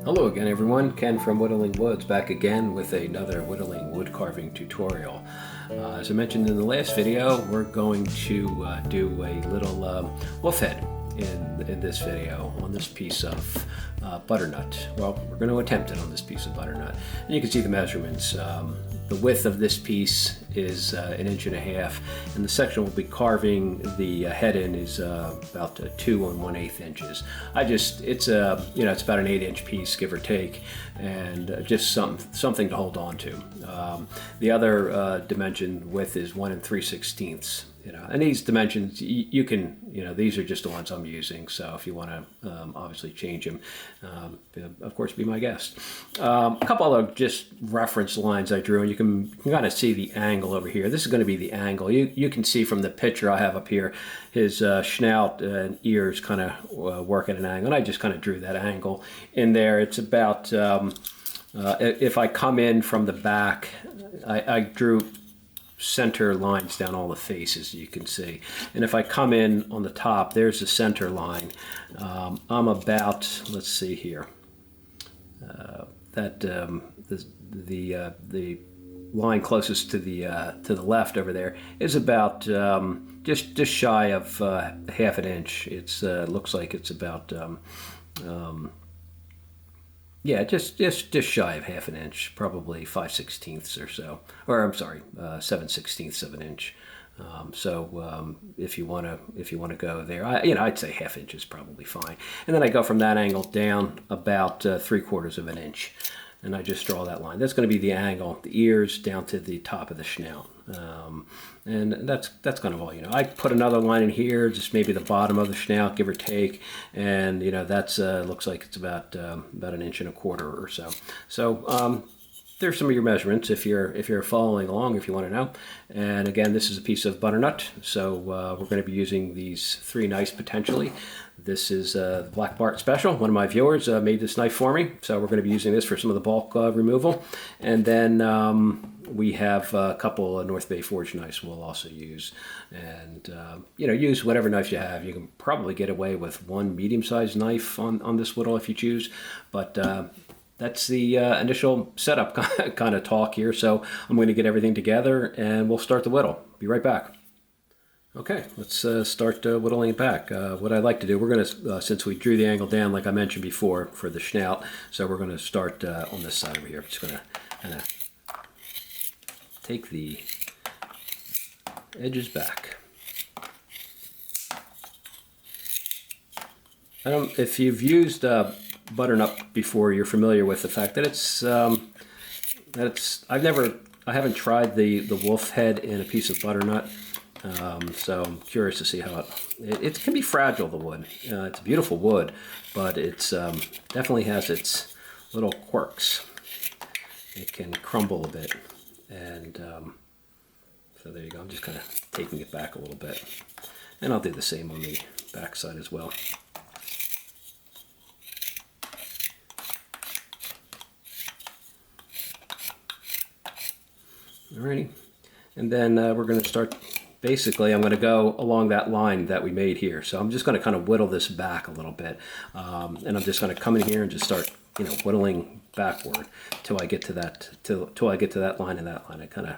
Hello again everyone, Ken from Whittling Woods back again with another whittling wood carving tutorial. As I mentioned in the last video, we're going to do a little wolf head in this video on this piece of butternut. Well, we're going to attempt it on this piece of butternut. And you can see the measurements. The width of this piece is 1.5 inches, and the section we'll be carving the head in is about 2 1/8 inches. It's it's about an 8-inch piece, give or take, and just something to hold on to. The other dimension width is 1 3/16. And these dimensions you can, these are just the ones I'm using. So if you want to obviously change them, of course, be my guest. A couple of just reference lines I drew, and you can kind of see the angle over here. This is going to be the angle. You can see from the picture I have up here, his snout and ears kind of work at an angle, and I just kind of drew that angle in there. It's about, if I come in from the back, I drew center lines down all the faces, you can see, and if I come in on the top, there's the center line. I'm about, let's see here, the line closest to the left over there is about just shy of 1/2 inch. It's looks like it's about yeah, just shy of 1/2 inch, probably 5/16 or so, or I'm sorry, 7/16 of an inch. If you want to go there, I'd say 1/2 inch is probably fine. And then I go from that angle down about 3/4 of an inch, and I just draw that line. That's going to be the angle, the ears down to the top of the snout. And that's kind of all. I put another line in here, just maybe the bottom of the snout, give or take, and that's looks like it's about 1.25 inches or so. So there's some of your measurements if you're following along, if you want to know. And again, this is a piece of butternut, so we're going to be using these 3 knives potentially. This is the Blackbart Special. One of my viewers made this knife for me, so we're going to be using this for some of the bulk removal. And then we have a couple of North Bay Forge knives we'll also use. And use whatever knives you have. You can probably get away with 1 medium-sized knife on this whittle if you choose, but that's the initial setup kind of talk here. So I'm going to get everything together and we'll start the whittle. Be right back. Okay, let's start whittling it back. What I'd like to do, we're going to, since we drew the angle down like I mentioned before for the snout, so we're going to start on this side over here. I'm just going to kind of take the edges back. If you've used butternut before, you're familiar with the fact that I haven't tried the wolf head in a piece of butternut. So I'm curious to see how it can be fragile, the wood. It's a beautiful wood, but it's definitely has its little quirks. It can crumble a bit, and so there you go. I'm just kind of taking it back a little bit, and I'll do the same on the back side as well. Alrighty, and then we're going to start. Basically, I'm going to go along that line that we made here. So I'm just going to kind of whittle this back a little bit, and I'm just going to come in here and just start, whittling backward till I get to that till I get to that line and that line. I kind of,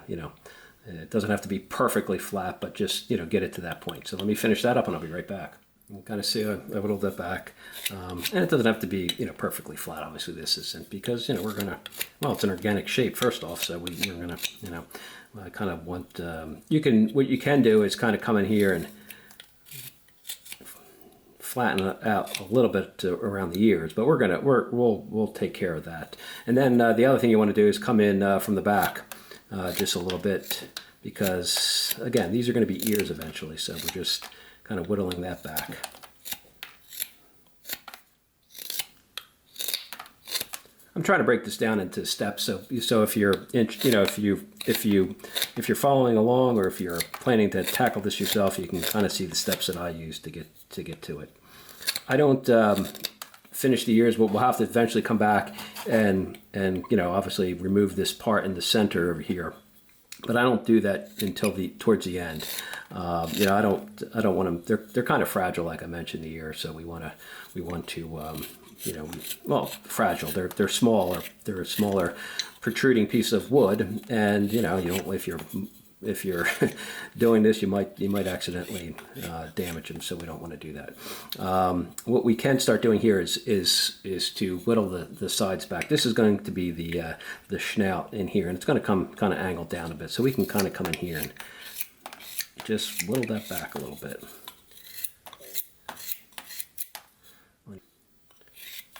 it doesn't have to be perfectly flat, but just get it to that point. So let me finish that up, and I'll be right back. You can kind of see I whittled that back, and it doesn't have to be perfectly flat. Obviously, this isn't, because we're gonna, well, it's an organic shape first off, so we're gonna I kind of want what you can do is kind of come in here and flatten it out a little bit around the ears, but we'll take care of that. And then the other thing you want to do is come in from the back just a little bit, because again, these are going to be ears eventually, so we're just kind of whittling that back. I'm trying to break this down into steps, so if you're if you're following along, or if you're planning to tackle this yourself, you can kind of see the steps that I use to get to it. I don't finish the ears, but we'll have to eventually come back and obviously remove this part in the center over here. But I don't do that until towards the end. I don't want them. They're kind of fragile, like I mentioned, the ear. So we want to you know, well, fragile. They're smaller. They're a smaller protruding piece of wood, and you know, you don't, if you're doing this, you might accidentally damage them. So we don't want to do that. What we can start doing here is to whittle the sides back. This is going to be the snout in here, and it's going to come kind of angled down a bit. So we can kind of come in here and just whittle that back a little bit.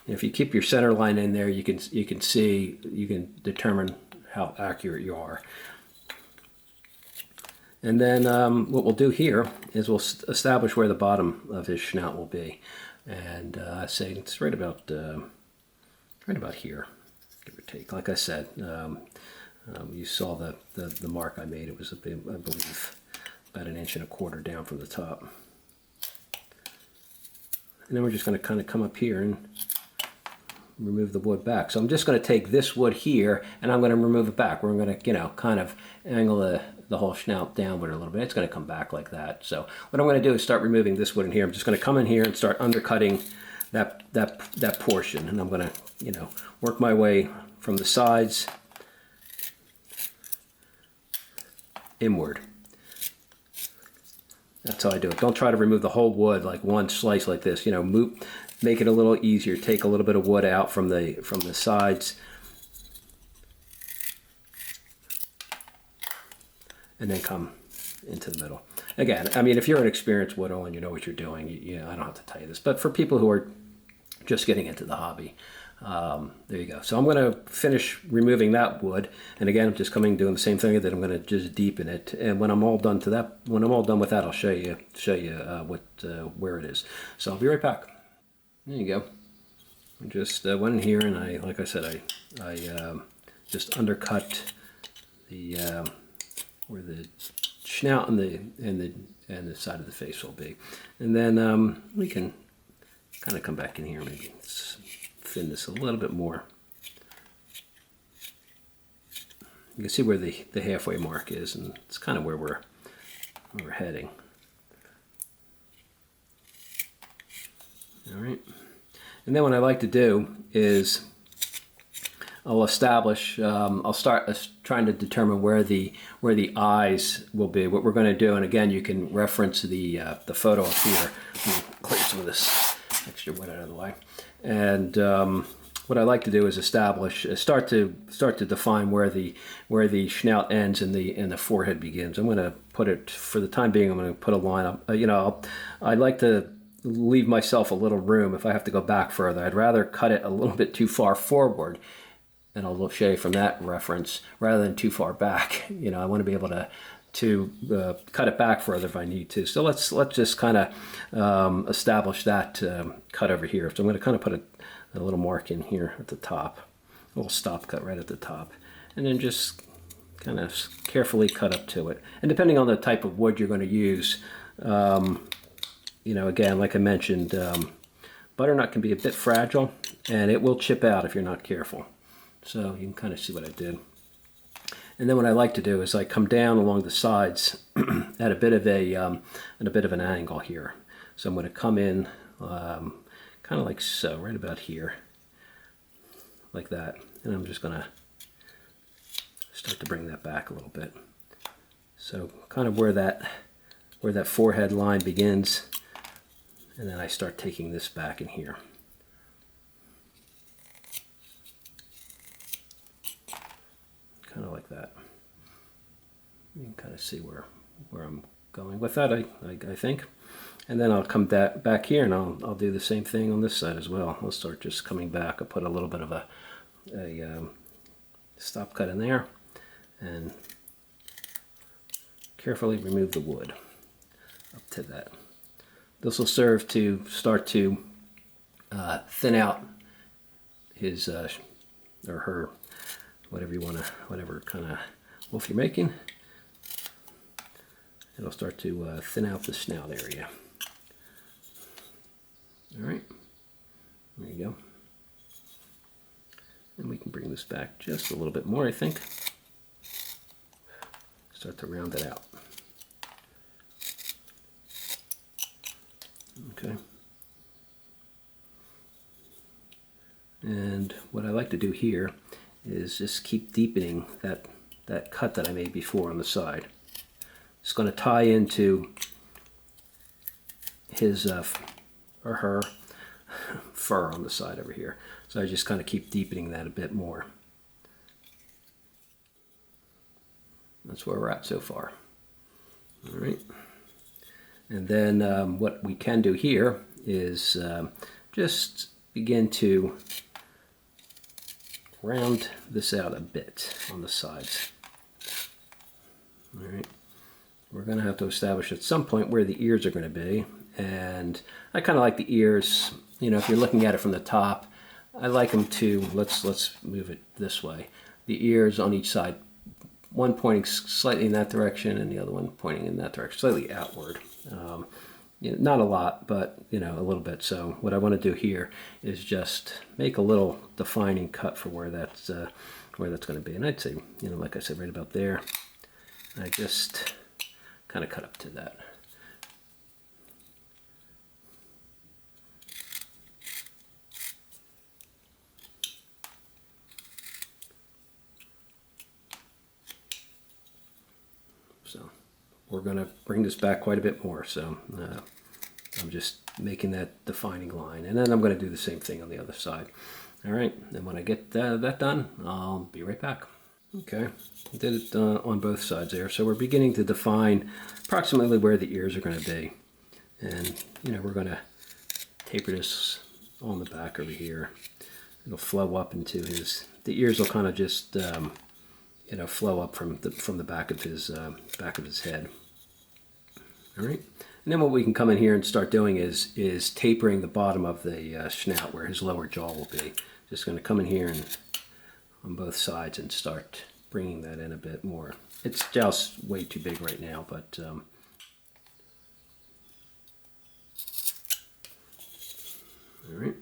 If you keep your center line in there, you can see, you can determine how accurate you are. And then what we'll do here is we'll establish where the bottom of his snout will be, and say it's right about here, give or take. Like I said, you saw the mark I made. It was I believe about 1.25 inches down from the top. And then we're just going to kind of come up here and remove the wood back. So I'm just going to take this wood here and I'm going to remove it back. We're going to, you know, kind of angle the whole snout downward a little bit. It's going to come back like that. So what I'm going to do is start removing this wood in here. I'm just going to come in here and start undercutting that portion, and I'm going to, you know, work my way from the sides inward. That's how I do it. Don't try to remove the whole wood like one slice like this. You know, make it a little easier. Take a little bit of wood out from the sides, and then come into the middle. Again, I mean, if you're an experienced whittler and you know what you're doing, I don't have to tell you this. But for people who are just getting into the hobby, there you go. So I'm going to finish removing that wood, and again, I'm just doing the same thing. That I'm going to just deepen it, and when I'm all done with that, I'll show you where it is. So I'll be right back. There you go. I just went in here and like I said, I just undercut where the snout and the side of the face will be, and then we can kind of come back in here, maybe thin this a little bit more. You can see where the halfway mark is, and it's kind of where we're heading. All right, and then what I like to do is I'll establish. I'll start trying to determine where the eyes will be. What we're going to do, and again, you can reference the photo up here. Let me clear some of this extra wood out of the way. And what I like to do is start to define where the snout ends and the forehead begins. I'm going to put it, for the time being, I'm going to put a line up. I like to leave myself a little room if I have to go back further. I'd rather cut it a little bit too far forward, and I'll show you from that reference, rather than too far back. I want to be able to cut it back further if I need to. So let's just kind of establish that cut over here. So I'm going to kind of put a little mark in here at the top, a little stop cut right at the top, and then just kind of carefully cut up to it. And depending on the type of wood you're going to use, again, like I mentioned, butternut can be a bit fragile, and it will chip out if you're not careful. So you can kind of see what I did. And then what I like to do is I come down along the sides at a bit of an angle here. So I'm going to come in kind of like so, right about here, like that. And I'm just going to start to bring that back a little bit. So kind of where that forehead line begins, and then I start taking this back in here. Kind of like that. You can kind of see where I'm going with that, I think. And then I'll come back here, and I'll do the same thing on this side as well. I'll start just coming back. I'll put a little bit of a stop cut in there, and carefully remove the wood up to that. This will serve to start to thin out his or her, whatever kind of wolf you're making. It'll start to thin out the snout area. All right, there you go. And we can bring this back just a little bit more, I think. Start to round it out. Okay. And what I like to do here is just keep deepening that cut that I made before on the side. It's going to tie into his or her fur on the side over here. So I just kind of keep deepening that a bit more. That's where we're at so far. All right. And then what we can do here is just begin to round this out a bit on the sides. All right. We're going to have to establish at some point where the ears are going to be. And I kind of like the ears, you know, if you're looking at it from the top, I like them to, let's move it this way. The ears on each side, one pointing slightly in that direction and the other one pointing in that direction, slightly outward. You know, not a lot, but you know, a little bit. So what I want to do here is just make a little defining cut for where that's going to be. And I'd say, you know, like I said, right about there. I just kind of cut up to that. So we're going to bring this back quite a bit more. So I'm just making that defining line. And then I'm going to do the same thing on the other side. All right. And when I get that done, I'll be right back. Okay. I did it on both sides there. So we're beginning to define approximately where the ears are going to be. And, you know, we're going to taper this on the back over here. It'll flow up into his, the ears will kind of just, you know, flow up from the back of his head. All right. And then what we can come in here and start doing is tapering the bottom of the snout where his lower jaw will be. Just going to come in here and on both sides and start bringing that in a bit more. It's just way too big right now, but all right.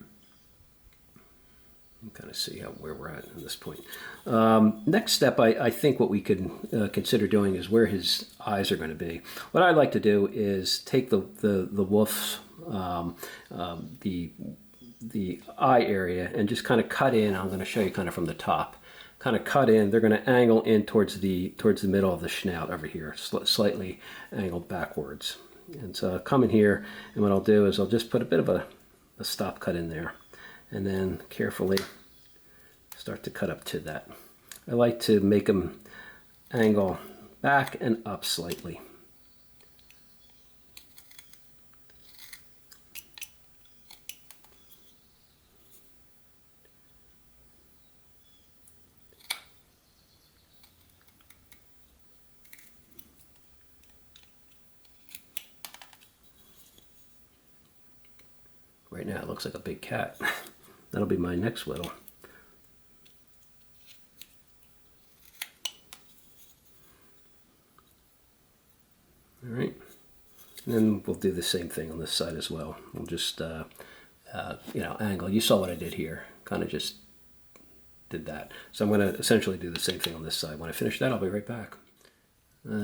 You can kind of see where we're at this point. Next step, I think what we could consider doing is where his eyes are going to be. What I like to do is take the wolf's the eye area and just kind of cut in. I'm going to show you kind of from the top. Kind of cut in. They're going to angle in towards the middle of the snout over here, slightly angled backwards. And so I'll come in here, and what I'll do is I'll just put a bit of a stop cut in there, and then carefully start to cut up to that. I like to make them angle back and up slightly. Right now it looks like a big cat. That'll be my next whittle. All right, and then we'll do the same thing on this side as well. We'll just, you know, angle. You saw what I did here. Kind of just did that. So I'm going to essentially do the same thing on this side. When I finish that, I'll be right back.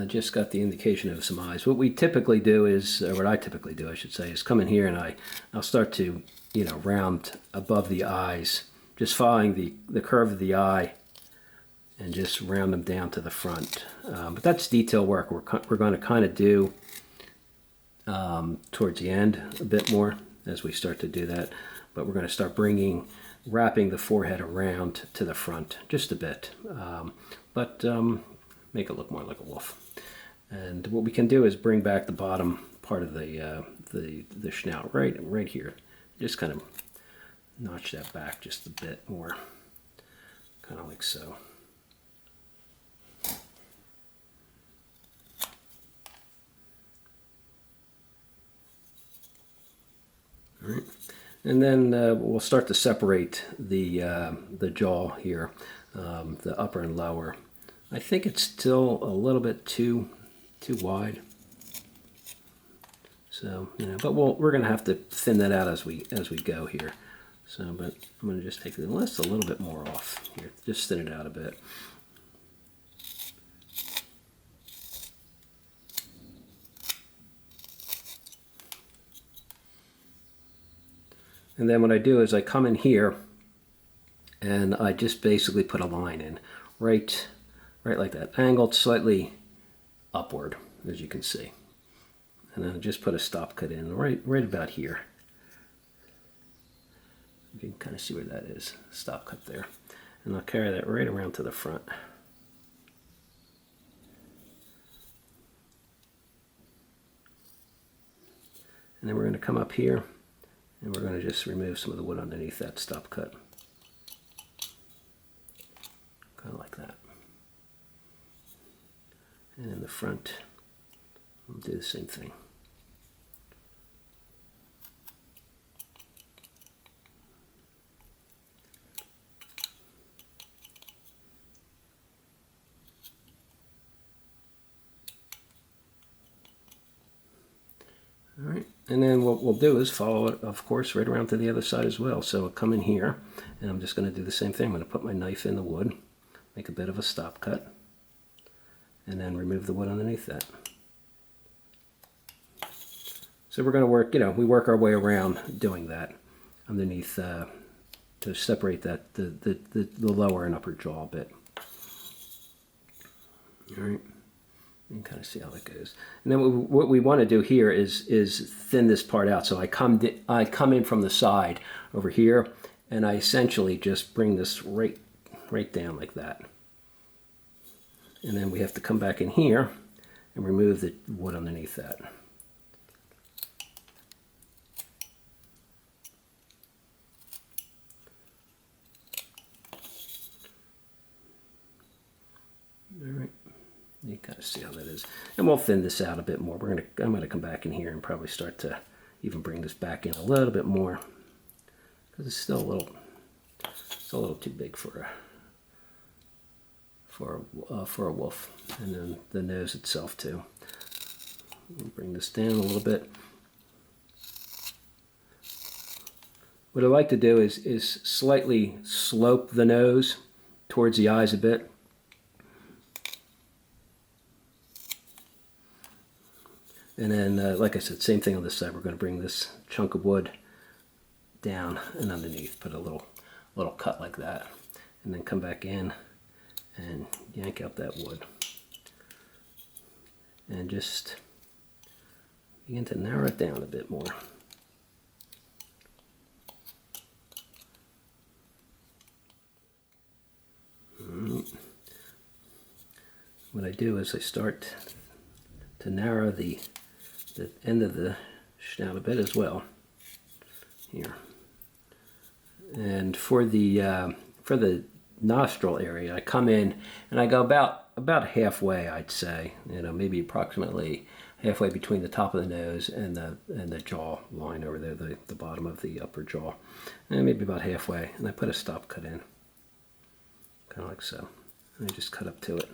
Just got the indication of some eyes. What we typically do is, or what I typically do, I should say, is come in here and I'll start to, you know, round above the eyes, just following the curve of the eye, and just round them down to the front. But that's detail work. We're going to kind of do towards the end a bit more as we start to do that. But we're going to start wrapping the forehead around to the front just a bit. Make it look more like a wolf. And what we can do is bring back the bottom part of the snout right here. Just kind of notch that back just a bit more, kind of like so. All right, and then we'll start to separate the jaw here, the upper and lower. I think it's still a little bit too wide. So, you know, but we're going to have to thin that out as we go here. So, but I'm going to just take the list a little bit more off here. Just thin it out a bit. And then what I do is I come in here and I just basically put a line in, right like that, angled slightly upward, as you can see. And then I just put a stop cut in right about here. You can kind of see where that is, stop cut there. And I'll carry that right around to the front. And then we're going to come up here and we're going to just remove some of the wood underneath that stop cut. Kind of like that. And in the front, we'll do the same thing. All right, and then what we'll do is follow it, of course, right around to the other side as well. So I'll come in here, and I'm just going to do the same thing. I'm going to put my knife in the wood, make a bit of a stop cut, and then remove the wood underneath that. So we're going to work, we work our way around doing that underneath to separate that the lower and upper jaw a bit. All right. You can kind of see how that goes. And then what we want to do here is thin this part out. So I come in from the side over here, and I essentially just bring this right down like that. And then we have to come back in here and remove the wood underneath that. All right. You kind of see how that is. And we'll thin this out a bit more. I'm going to come back in here and probably start to even bring this back in a little bit more, because it's still a little too big for a wolf. And then the nose itself too. We'll bring this down a little bit. What I like to do is slightly slope the nose towards the eyes a bit. And then, like I said, same thing on this side. We're going to bring this chunk of wood down and underneath, put a little cut like that, and then come back in and yank out that wood. And just begin to narrow it down a bit more. What I do is I start to narrow the end of the snout a bit as well here. And for the nostril area, I come in and I go about halfway, I'd say, maybe approximately halfway between the top of the nose and the jaw line over there, the bottom of the upper jaw, and maybe about halfway. And I put a stop cut in, kind of like so. And I just cut up to it.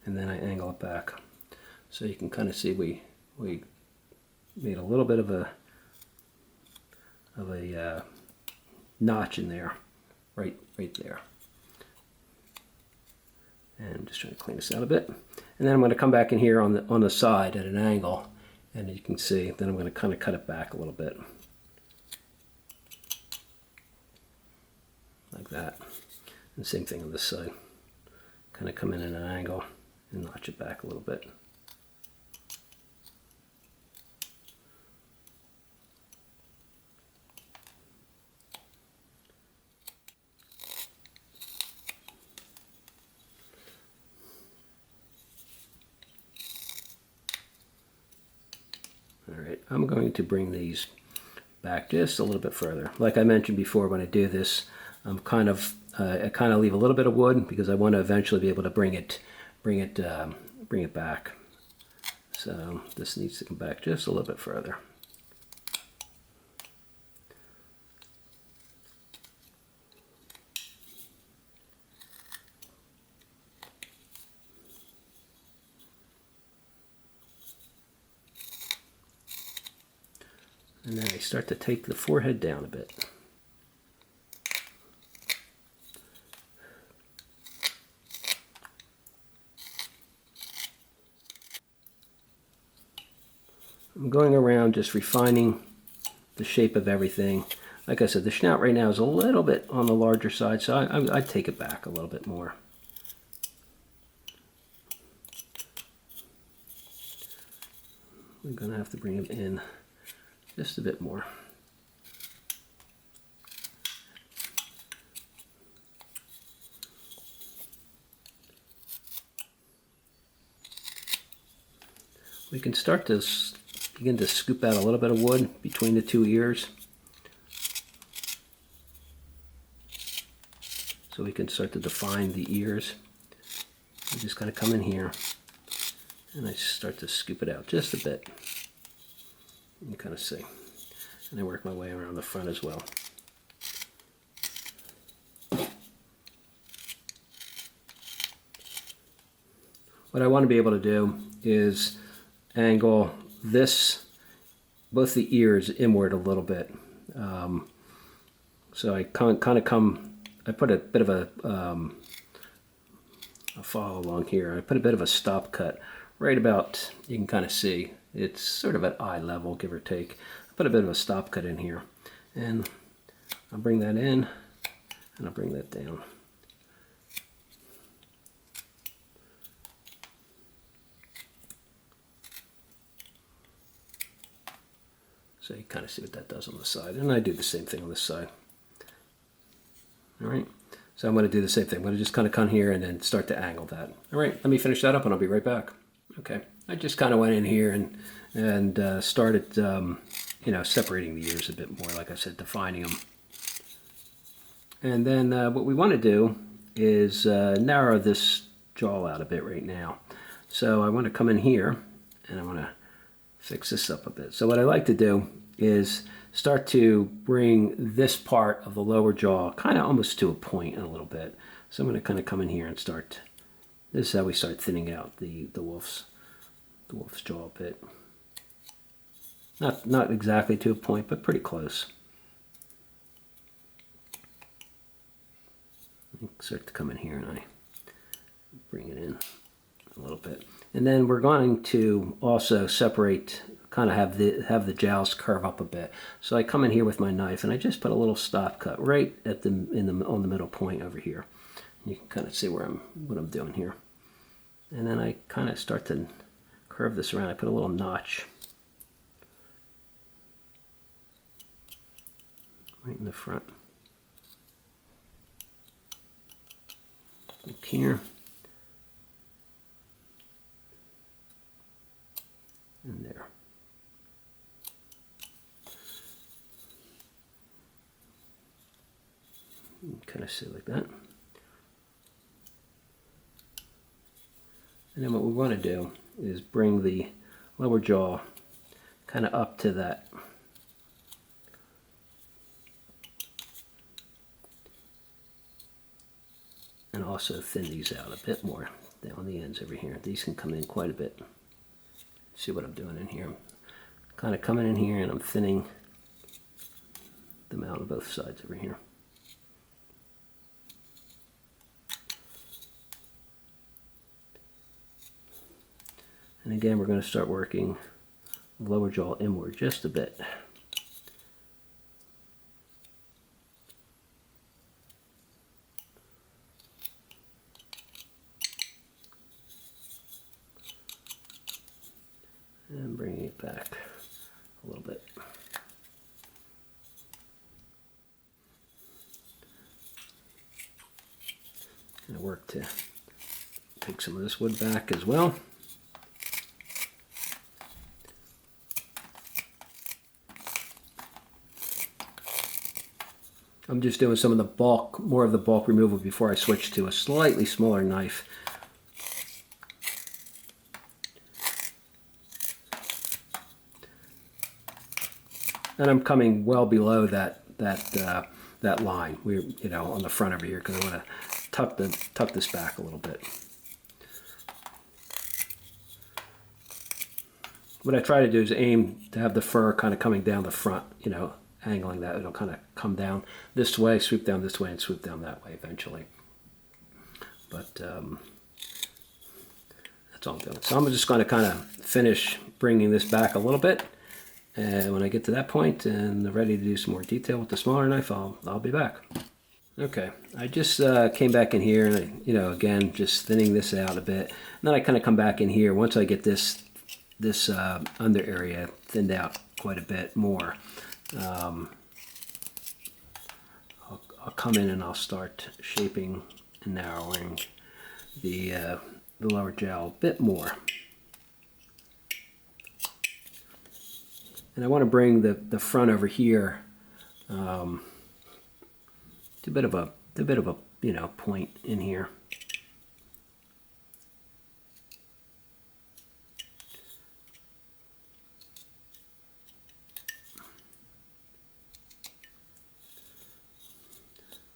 And then I angle it back, so you can kind of see we made a little bit of a notch in there, right there. And I'm just trying to clean this out a bit. And then I'm going to come back in here on the side at an angle, and you can see. Then I'm going to kind of cut it back a little bit, like that. And same thing on this side. Kind of come in at an angle and notch it back a little bit. All right, I'm going to bring these back just a little bit further. Like I mentioned before, when I do this, I kind of leave a little bit of wood because I want to eventually be able to bring it back. So this needs to come back just a little bit further. And then I start to take the forehead down a bit. I'm going around just refining the shape of everything. Like I said, the snout right now is a little bit on the larger side, so I'd take it back a little bit more. We're going to have to bring him in just a bit more. We can start to begin to scoop out a little bit of wood between the two ears. So we can start to define the ears. I just kind of come in here and I start to scoop it out just a bit. You kind of see. And I work my way around the front as well. What I want to be able to do is angle this, both the ears inward a little bit. So I kind of come, I put a bit of a follow along here. I put a bit of a stop cut right about, you can kind of see, it's sort of at eye level, give or take. I put a bit of a stop cut in here, and I'll bring that in, and I'll bring that down. So you kind of see what that does on the side, and I do the same thing on this side. All right, so I'm going to do the same thing. I'm going to just kind of come here and then start to angle that. All right, let me finish that up and I'll be right back. Okay, I just kind of went in here and started, you know, separating the ears a bit more, like I said, defining them. And then what we want to do is narrow this jaw out a bit right now. So I want to come in here and I want to fix this up a bit. So what I like to do is start to bring this part of the lower jaw kind of almost to a point a little bit. So I'm going to kind of come in here and start, this is how we start thinning out the wolf's jaw a bit. Not exactly to a point, but pretty close. Start to come in here and I bring it in a little bit. And then we're going to also separate, kind of have the jowls curve up a bit. So I come in here with my knife and I just put a little stop cut right at on the middle point over here. You can kind of see what I'm doing here. And then I kind of start to curve this around. I put a little notch right in the front. Look here. And there. Kind of sit like that. And then what we want to do is bring the lower jaw kind of up to that. And also thin these out a bit more down the ends over here. These can come in quite a bit. See what I'm doing in here. I'm kind of coming in here and I'm thinning them out on both sides over here. And again, we're going to start working lower jaw inward just a bit. And bringing it back a little bit. Going to work to take some of this wood back as well. I'm just doing some of the bulk, more of the bulk removal before I switch to a slightly smaller knife. And I'm coming well below that line. We're, you know, on the front over here because I want to tuck this back a little bit. What I try to do is aim to have the fur kind of coming down the front, you know, angling that. It'll kind of come down this way, swoop down this way, and swoop down that way eventually. But That's all I'm doing. So I'm just going to kind of finish bringing this back a little bit. And when I get to that point and ready to do some more detail with the smaller knife, I'll be back. Okay, I just came back in here and again, just thinning this out a bit. And then I kind of come back in here once I get this under area thinned out quite a bit more. I'll come in and I'll start shaping and narrowing the lower jowl a bit more. And I want to bring the front over here to a bit of a point in here.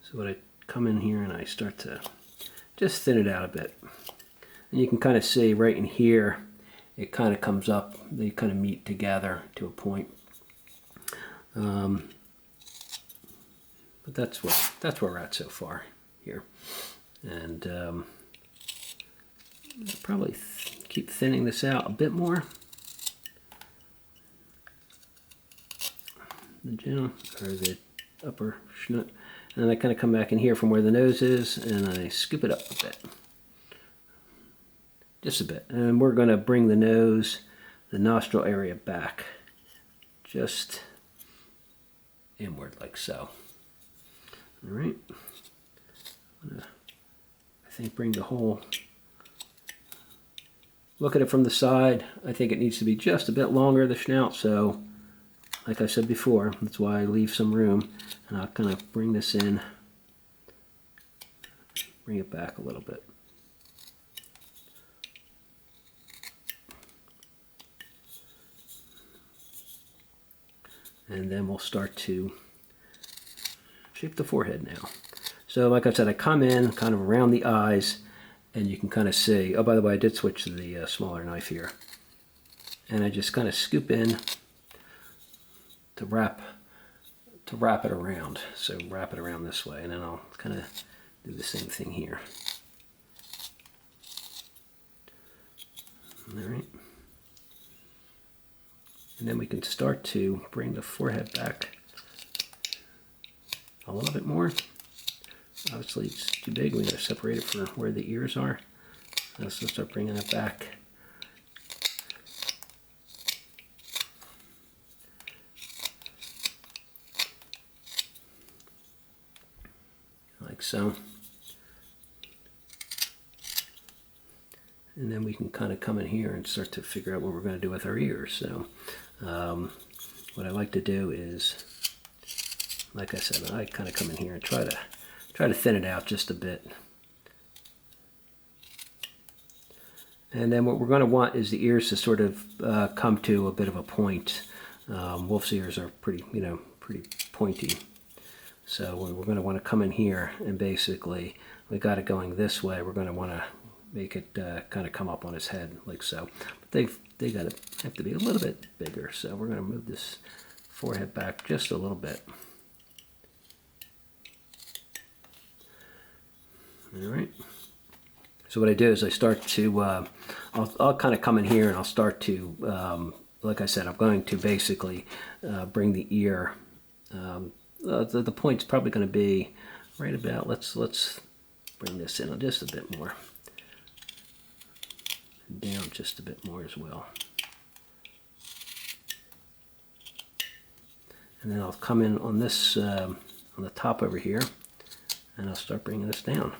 So when I come in here and I start to just thin it out a bit, and you can kind of see right in here, it kind of comes up, they kind of meet together to a point. But that's where we're at so far here, and probably keep thinning this out a bit more. The general or the upper snout, and then I kind of come back in here from where the nose is, and I scoop it up a bit, just a bit, and we're going to bring the nose, the nostril area back, just inward like so. All right, I think bring the whole, look at it from the side. I think it needs to be just a bit longer, the snout, so like I said before, that's why I leave some room, and I'll kind of bring this in, bring it back a little bit. And then we'll start to shape the forehead now. So like I said, I come in kind of around the eyes, and you can kind of see, oh, by the way, I did switch to the smaller knife here. And I just kind of scoop in to wrap it around. So wrap it around this way, and then I'll kind of do the same thing here. All right. And then we can start to bring the forehead back a little bit more. Obviously it's too big, we gotta separate it for where the ears are. Let's just start bringing it back. Like so. And then we can kind of come in here and start to figure out what we're going to do with our ears. So what I like to do is, like I said, I kind of come in here and try to thin it out just a bit. And then what we're going to want is the ears to sort of come to a bit of a point. Wolf's ears are pretty pointy. So we're going to want to come in here, and basically we got it going this way. We're going to want to make it kind of come up on his head like so. But they have to be a little bit bigger. So we're going to move this forehead back just a little bit. All right. So what I do is I start to, I'll kind of come in here and I'll start to, like I said, I'm going to basically bring the ear. The point's probably going to be right about, let's bring this in just a bit more. Down just a bit more as well. And then I'll come in on this, on the top over here, and I'll start bringing this down.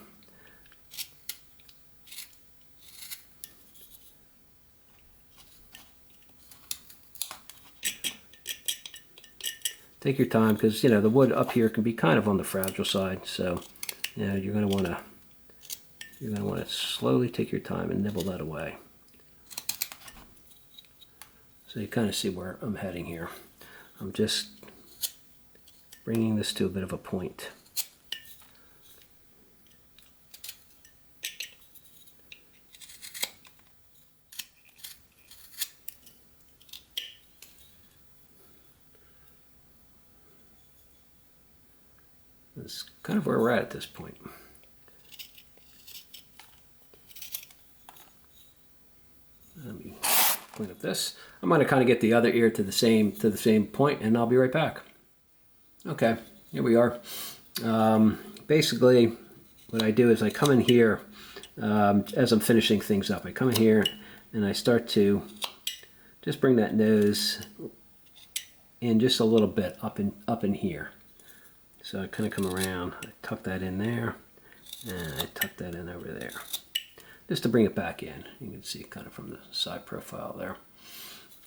Take your time, because the wood up here can be kind of on the fragile side, so you're going to want to slowly take your time and nibble that away. So you kind of see where I'm heading here. I'm just bringing this to a bit of a point. That's kind of where we're at this point. Let me clean up this. I'm going to kind of get the other ear to the same point, and I'll be right back. Okay, here we are. Basically, what I do is I come in here as I'm finishing things up. I come in here and I start to just bring that nose in just a little bit up in here. So I kind of come around, I tuck that in there, and I tuck that in over there, just to bring it back in. You can see kind of from the side profile there.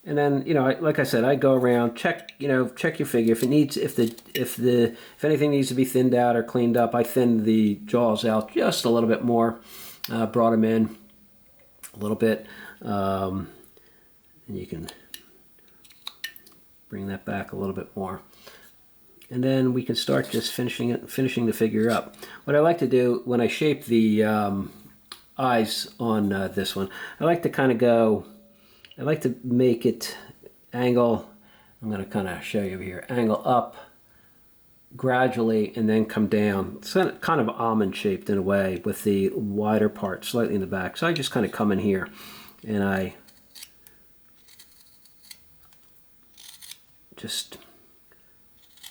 And then, you know, like I said, I go around, check your figure. If anything needs to be thinned out or cleaned up, I thin the jaws out just a little bit more, brought them in a little bit, and you can bring that back a little bit more. And then we can start just finishing the figure up. What I like to do when I shape the eyes on this one, I like to make it angle. I'm going to kind of show you here. Angle up gradually and then come down. It's kind of almond shaped in a way, with the wider part slightly in the back. So I just kind of come in here and I just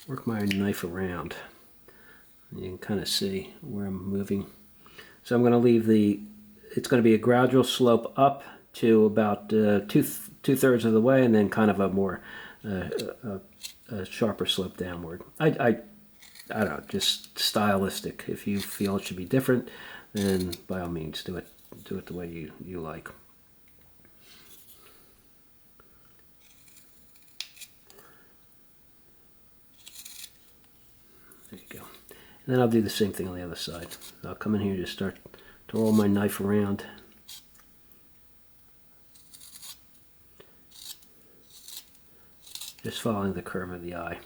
work my knife around. And you can kind of see where I'm moving. So I'm going to leave it's going to be a gradual slope up to about two-thirds of the way, and then kind of a more a sharper slope downward. I don't know, just stylistic. If you feel it should be different, then by all means do it the way you like. There you go. And then I'll do the same thing on the other side. I'll come in here and just start to roll my knife around. Just following the curve of the eye.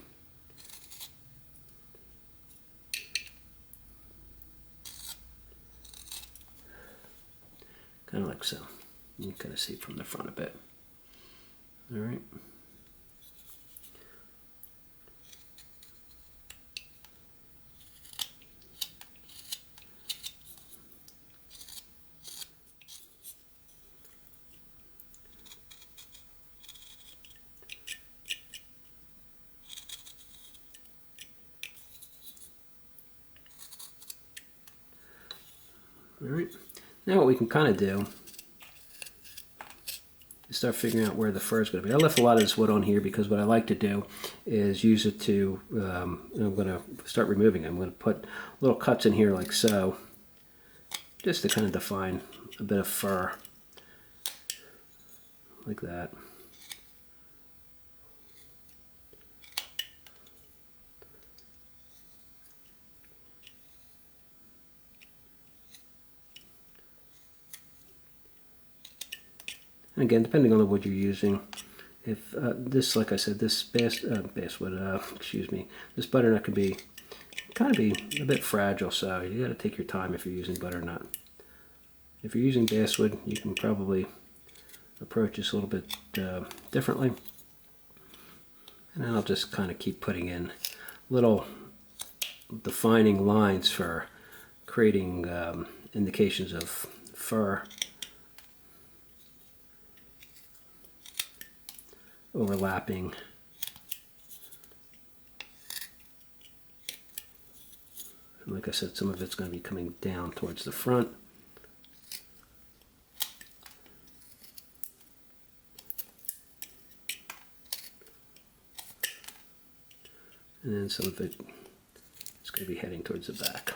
Kind of like so. You can kind of see it from the front a bit. All right. All right. Now what we can kind of do is start figuring out where the fur is going to be. I left a lot of this wood on here because what I like to do is use it to, I'm going to start removing it. I'm going to put little cuts in here like so, just to kind of define a bit of fur, like that. And again, depending on the wood you're using, if this, like I said, this basswood, this butternut can be kind of a bit fragile, so you got to take your time if you're using butternut. If you're using basswood, you can probably approach this a little bit differently. And then I'll just kind of keep putting in little defining lines for creating indications of fur overlapping. And like I said, some of it's going to be coming down towards the front. And then some of it is going to be heading towards the back.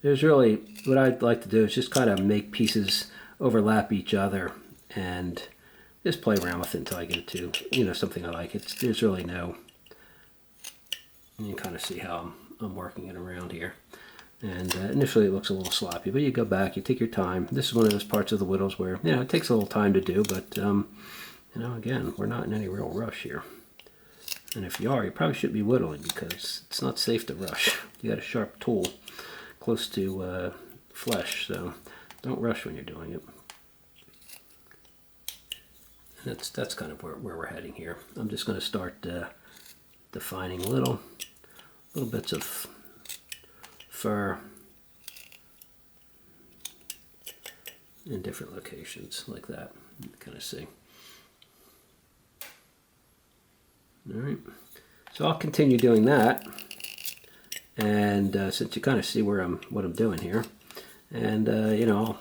There's really, what I'd like to do is just kind of make pieces overlap each other and just play around with it until I get it to, something I like. There's really no, you can kind of see how I'm working it around here. And initially it looks a little sloppy, but you go back, you take your time. This is one of those parts of the whittles where, it takes a little time to do, but, again, we're not in any real rush here. And if you are, you probably shouldn't be whittling because it's not safe to rush. You got a sharp tool close to flesh, so don't rush when you're doing it. And that's kind of where we're heading here. I'm just going to start defining little bits of fur in different locations like that. You can kind of see. All right, so I'll continue doing that, and since you kind of see what I'm doing here, and you know, I'll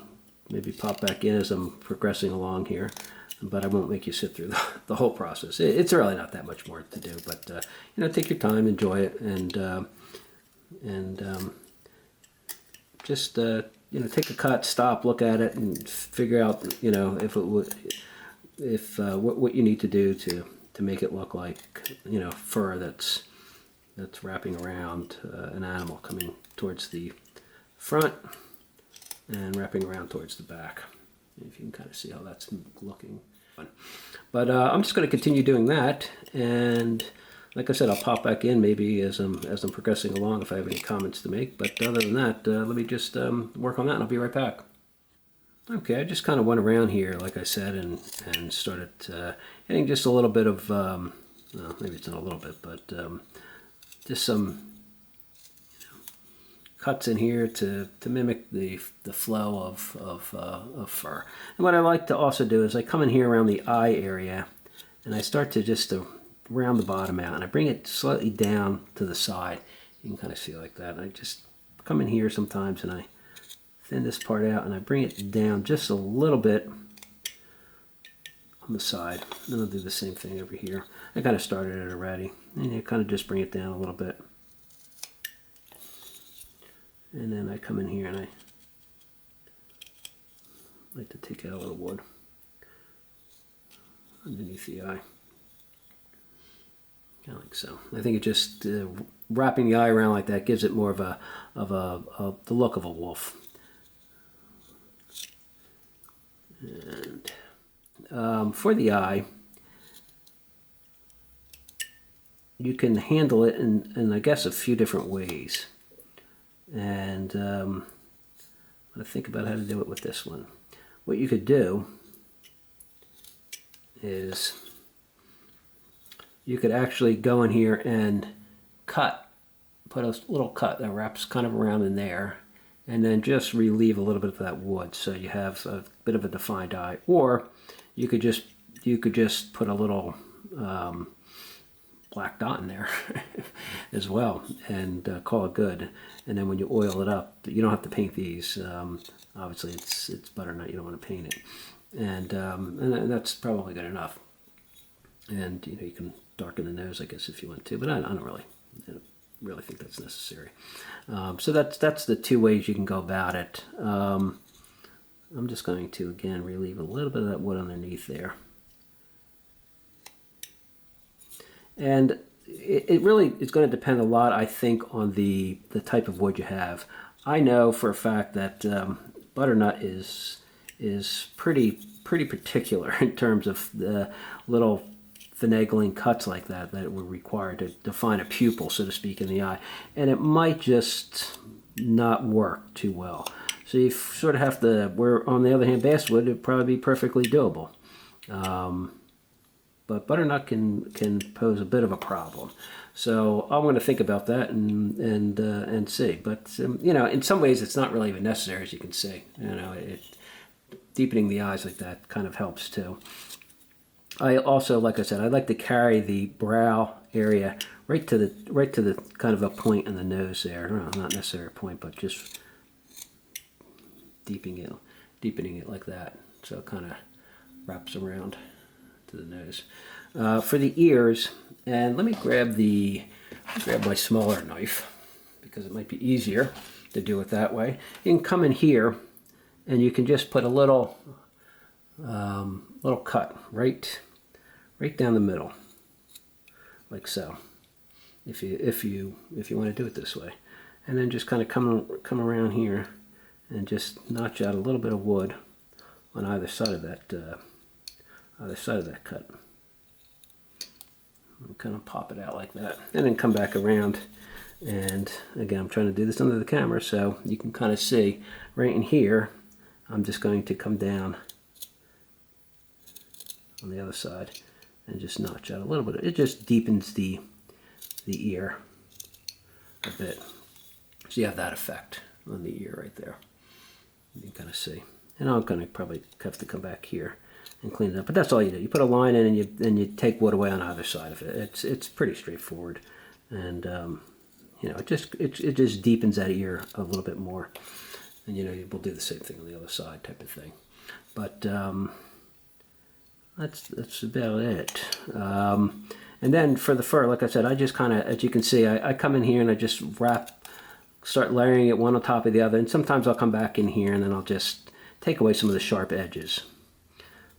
maybe pop back in as I'm progressing along here, but I won't make you sit through the whole process. It's really not that much more to do, but you know, take your time, enjoy it, and just you know, take a cut, stop, look at it, and figure out, you know, what you need to do to make it look like, you know, fur that's wrapping around an animal coming towards the front and wrapping around towards the back. If you can kind of see how that's looking. But I'm just going to continue doing that, and like I said, I'll pop back in maybe as I'm progressing along if I have any comments to make. But other than that, let me just work on that, and I'll be right back. Okay, I just kind of went around here, like I said, and started hitting just a little bit of, well, maybe it's not a little bit, but just some, you know, cuts in here to mimic the flow of fur. And what I like to also do is I come in here around the eye area, and I start to just round the bottom out, and I bring it slightly down to the side. You can kind of see like that. And I just come in here sometimes, and I thin this part out, and I bring it down just a little bit on the side. Then I'll do the same thing over here. I kind of started it already, and you kind of just bring it down a little bit. And then I come in here and I like to take out a little wood underneath the eye. Kind of like so. I think it just wrapping the eye around like that gives it more of the look of a wolf. And for the eye, you can handle it in I guess a few different ways. And I think about how to do it with this one. What you could do is you could actually go in here and put a little cut that wraps kind of around in there, and then just relieve a little bit of that wood so you have a bit of a defined eye. Or you could just put a little black dot in there as well, and call it good. And then when you oil it up, you don't have to paint these. Obviously, it's butternut; you don't want to paint it, and that's probably good enough. And you know, you can darken the nose, I guess, if you want to, but I don't really think that's necessary. So that's the two ways you can go about it. I'm just going to again relieve a little bit of that wood underneath there. And it really is going to depend a lot, I think, on the type of wood you have. I know for a fact that butternut is pretty particular in terms of the little finagling cuts like that were required to define a pupil, so to speak, in the eye. And it might just not work too well. So you sort of have to, where on the other hand, basswood would probably be perfectly doable. But butternut can pose a bit of a problem. So I'm going to think about that and see. But you know, in some ways, it's not really even necessary, as you can see. You know, deepening the eyes like that kind of helps too. I also, like I said, I like to carry the brow area right to the kind of a point in the nose there. Well, not necessarily a point, but just deepening it like that, so it kind of wraps around to the nose. For the ears, and let me grab my smaller knife because it might be easier to do it that way. You can come in here and you can just put a little cut right down the middle, like so. If you want to do it this way, and then just kind of come around here and just notch out a little bit of wood on either side of that cut. And kind of pop it out like that, and then come back around. And again, I'm trying to do this under the camera so you can kind of see right in here. I'm just going to come down on the other side and just notch out a little bit. It just deepens the ear a bit. So you have that effect on the ear right there. You can kind of see. And I'm going to probably have to come back here and clean it up. But that's all you do. You put a line in and you take wood away on either side of it. It's pretty straightforward. And you know, it just deepens that ear a little bit more. And you know, we'll do the same thing on the other side type of thing. But that's about it. And then for the fur, like I said, I just kind of, as you can see, I come in here and I just start layering it one on top of the other. And sometimes I'll come back in here and then I'll just take away some of the sharp edges.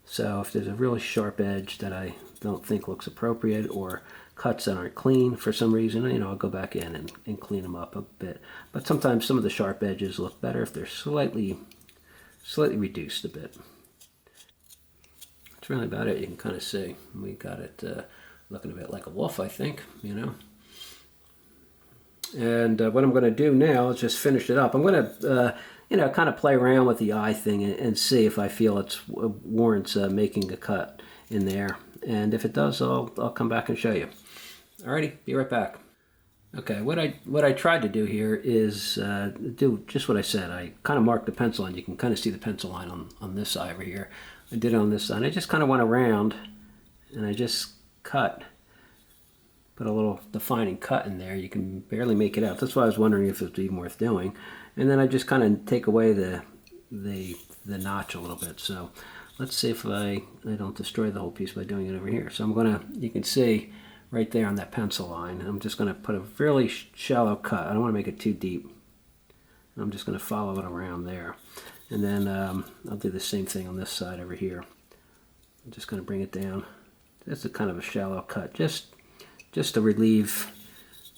So if there's a really sharp edge that I don't think looks appropriate, or cuts that aren't clean for some reason, you know, I'll go back in and clean them up a bit. But sometimes some of the sharp edges look better if they're slightly reduced a bit. That's really about it. You can kind of see we got it looking a bit like a wolf, I think, you know. And what I'm going to do now is just finish it up. I'm going to, you know, kind of play around with the eye thing and see if I feel it warrants making a cut in there. And if it does, I'll come back and show you. Alrighty, be right back. Okay, what I tried to do here is do just what I said. I kind of marked the pencil line. You can kind of see the pencil line on this side over here. I did it on this side. I just kind of went around and I just cut. Put a little defining cut in there. You can barely make it out. That's why I was wondering if it was even worth doing. And then I just kind of take away the notch a little bit. So let's see if I don't destroy the whole piece by doing it over here. So I'm gonna, you can see right there on that pencil line, I'm just gonna put a fairly shallow cut. I don't want to make it too deep. I'm just gonna follow it around there. And then I'll do the same thing on this side over here. I'm just gonna bring it down. That's a kind of a shallow cut, just to relieve,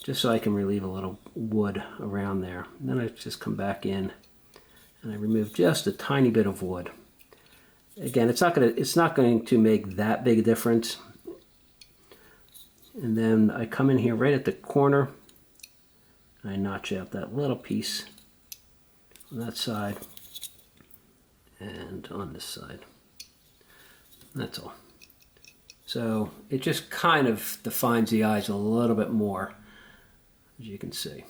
just so I can relieve a little wood around there. And then I just come back in and I remove just a tiny bit of wood. Again, it's not going to make that big a difference. And then I come in here right at the corner and I notch out that little piece on that side and on this side. That's all. So it just kind of defines the eyes a little bit more, as you can see.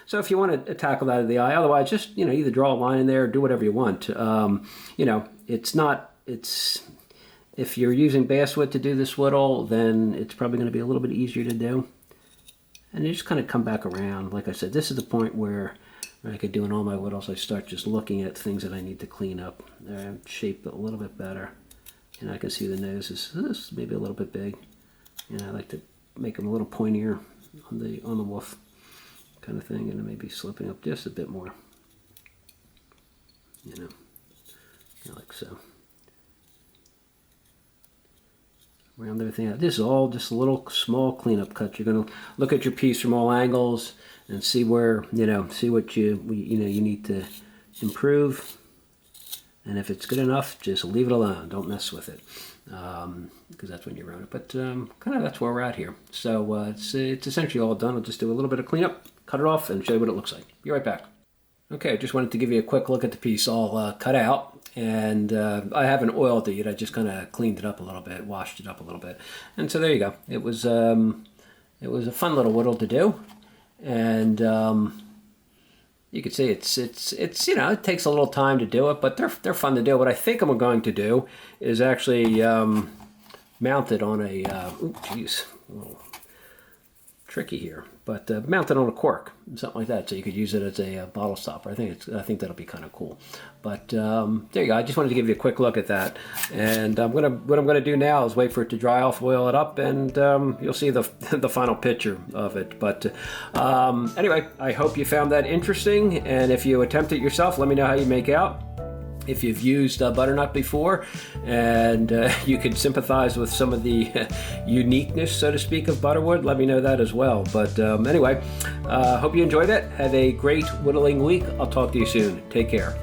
So if you want to tackle that of the eye, otherwise just, you know, either draw a line in there or do whatever you want. You know, if you're using basswood to do this whittle, then it's probably going to be a little bit easier to do. And you just kind of come back around. Like I said, this is the point where I could do in all my whittles, I start just looking at things that I need to clean up, shape it a little bit better. And I can see the nose is maybe a little bit big. And I like to make them a little pointier on the wolf kind of thing, and then maybe sloping up just a bit more. You know, like so. Round everything out. This is all just a little small cleanup cut. You're going to look at your piece from all angles and see where, you know, see what you need to improve. And if it's good enough, just leave it alone. Don't mess with it, because that's when you ruin it. But kind of that's where we're at here. So it's essentially all done. I'll just do a little bit of cleanup, cut it off, and show you what it looks like. Be right back. Okay, just wanted to give you a quick look at the piece all cut out. And I haven't oiled it yet. I just kind of cleaned it up a little bit, washed it up a little bit. And so there you go. It was a fun little whittle to do. And you can see it's you know, it takes a little time to do it, but they're fun to do. What I think I'm going to do is actually mount it on a oops, geez, a little tricky here, but mount it on a cork, something like that, so you could use it as a bottle stopper. I think that'll be kind of cool. But there you go. I just wanted to give you a quick look at that. And what I'm gonna do now is wait for it to dry off, oil it up, and you'll see the final picture of it. But anyway, I hope you found that interesting. And if you attempt it yourself, let me know how you make out. If you've used butternut before and you can sympathize with some of the uniqueness, so to speak, of butterwood, let me know that as well. But anyway, hope you enjoyed it. Have a great whittling week. I'll talk to you soon. Take care.